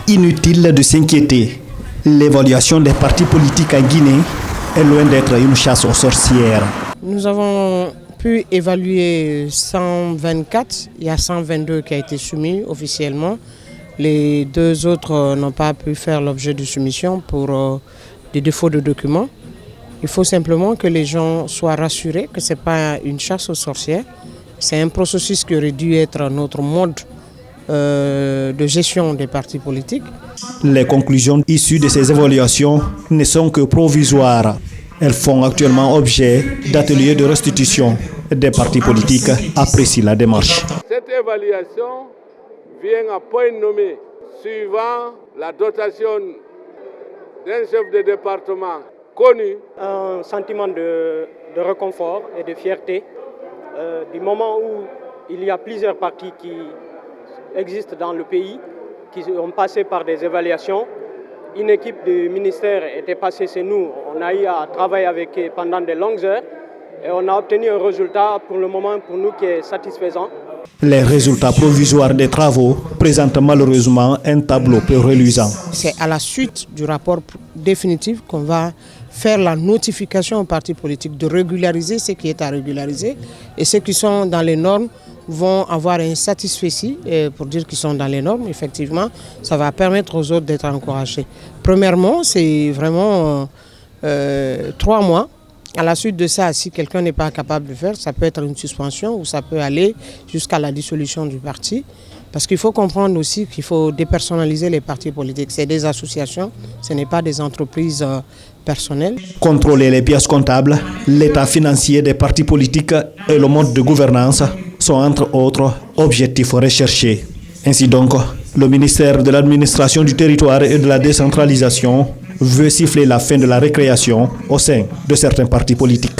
Inutile de s'inquiéter. L'évaluation des partis politiques en Guinée est loin d'être une chasse aux sorcières. Nous avons pu évaluer 124, il y a 122 qui a été soumis officiellement. Les deux autres n'ont pas pu faire l'objet de soumission pour des défauts de documents. Il faut simplement que les gens soient rassurés que ce n'est pas une chasse aux sorcières. C'est un processus qui aurait dû être notre mode de gestion des partis politiques. Les conclusions issues de ces évaluations ne sont que provisoires. Elles font actuellement objet d'ateliers de restitution. Des partis politiques apprécient la démarche. Cette évaluation vient à point nommé, suivant la dotation d'un chef de département connu. Un sentiment de réconfort et de fierté du moment où il y a plusieurs partis qui existent dans le pays, qui ont passé par des évaluations. Une équipe du ministère était passée chez nous, on a eu à travailler avec eux pendant de longues heures et on a obtenu un résultat pour le moment pour nous qui est satisfaisant. Les résultats provisoires des travaux présentent malheureusement un tableau peu reluisant. C'est à la suite du rapport définitif qu'on va faire la notification aux partis politiques de régulariser ce qui est à régulariser et ceux qui sont dans les normes vont avoir un satisfecit pour dire qu'ils sont dans les normes. Effectivement, ça va permettre aux autres d'être encouragés. Premièrement, c'est vraiment 3 mois. À la suite de ça, si quelqu'un n'est pas capable de faire, ça peut être une suspension ou ça peut aller jusqu'à la dissolution du parti. Parce qu'il faut comprendre aussi qu'il faut dépersonnaliser les partis politiques. C'est des associations, ce n'est pas des entreprises personnelles. Contrôler les pièces comptables, l'état financier des partis politiques et le mode de gouvernance sont entre autres objectifs recherchés. Ainsi donc, le ministère de l'administration du territoire et de la décentralisation veut siffler la fin de la récréation au sein de certains partis politiques.